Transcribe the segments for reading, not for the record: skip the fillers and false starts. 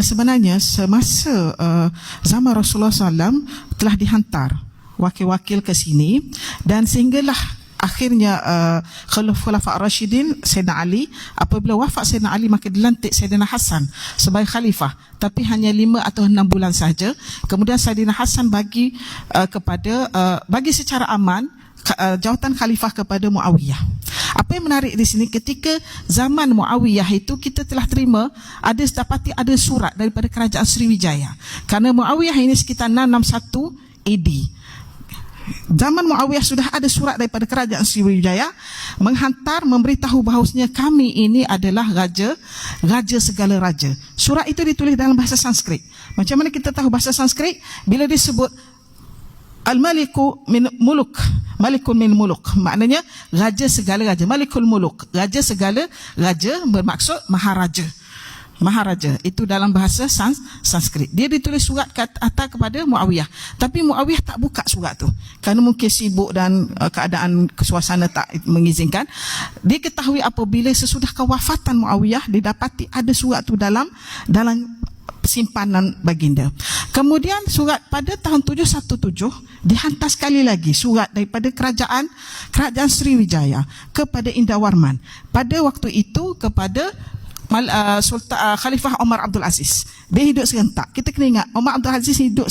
sebenarnya semasa zaman Rasulullah SAW telah dihantar wakil-wakil ke sini, dan sehinggalah akhirnya Khulafa' Rashidin Sayyidina Ali, apabila wafat Sayyidina Ali maka dilantik Sayyidina Hasan sebagai khalifah, tapi hanya 5 atau 6 bulan saja. Kemudian Sayyidina Hasan bagi bagi secara aman jawatan khalifah kepada Muawiyah. Apa yang menarik di sini, ketika zaman Muawiyah itu kita telah terima dapati ada surat daripada kerajaan Sriwijaya, kerana Muawiyah ini sekitar 661 AD. Zaman Muawiyah sudah ada surat daripada kerajaan Sriwijaya menghantar, memberitahu bahawasanya kami ini adalah raja segala raja. Surat itu ditulis dalam bahasa Sanskrit. Macam mana kita tahu bahasa Sanskrit? Bila disebut Al-Maliku min Muluk, Malikun min Muluk, maknanya raja segala raja. Malikul Muluk, raja segala raja, bermaksud maharaja. Maharaja itu dalam bahasa Sanskrit. Dia ditulis surat kata kepada Muawiyah, tapi Muawiyah tak buka surat tu kerana mungkin sibuk dan keadaan suasana tak mengizinkan. Diketahui apabila sesudah kewafatan Muawiyah didapati ada surat tu dalam simpanan baginda. Kemudian surat pada tahun 717 dihantar sekali lagi surat daripada kerajaan Sriwijaya kepada Indawarman, pada waktu itu kepada Sultan Khalifah Omar Abdul Aziz. Dia hidup serentak. Kita kena ingat Omar Abdul Aziz hidup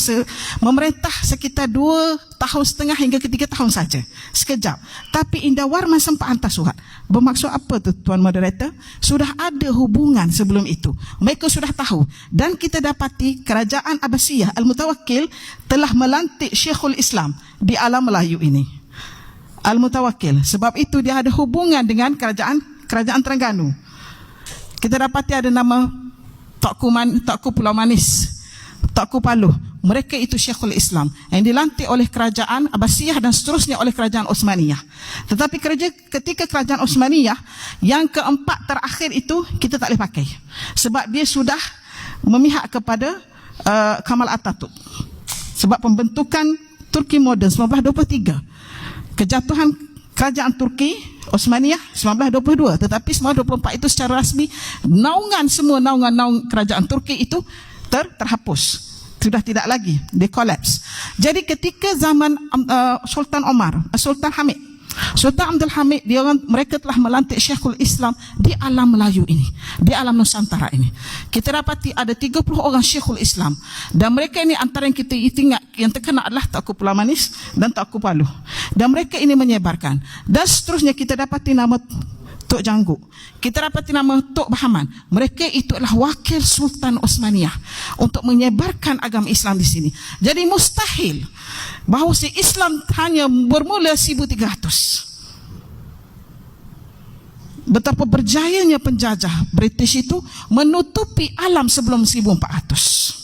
memerintah sekitar 2,5 tahun hingga ke 3 tahun saja, sekejap. Tapi Indawarman sempat hantar surat. Bermaksud apa tu Tuan Moderator? Sudah ada hubungan sebelum itu, mereka sudah tahu. Dan kita dapati kerajaan Abbasiyah Al-Mutawakkil telah melantik Syekhul Islam di alam Melayu ini, Al-Mutawakkil. Sebab itu dia ada hubungan dengan kerajaan Terengganu. Kita dapati ada nama Tokku Pulau Manis, Tokku Paluh. Mereka itu Syekhul Islam yang dilantik oleh kerajaan Abbasiyah dan seterusnya oleh kerajaan Osmaniyah. Tetapi ketika kerajaan Osmaniyah yang keempat terakhir itu kita tak boleh pakai, sebab dia sudah memihak kepada Kamal Atatürk. Sebab pembentukan Turki moden 1923, kejatuhan kerajaan Turki Osmaniyah 1922, tetapi 1924 itu secara rasmi semua naungan kerajaan Turki itu terhapus, sudah tidak lagi, dia kolaps. Jadi ketika zaman Sultan Hamid, Sultan Abdul Hamid, mereka telah melantik Syekhul Islam di alam Melayu ini, di alam Nusantara ini. Kita dapati ada 30 orang Syekhul Islam, dan mereka ini antara yang kita ingat yang terkena adalah Tokku Pulau Manis dan Tokku Paluh, dan mereka ini menyebarkan. Dan seterusnya kita dapati nama Tok Jangguk, kita dapati nama Tok Bahaman. Mereka itu adalah wakil Sultan Osmaniyah untuk menyebarkan agama Islam di sini. Jadi mustahil bahawa Islam hanya bermula 1300. Betapa berjayanya penjajah British itu menutupi alam sebelum 1400.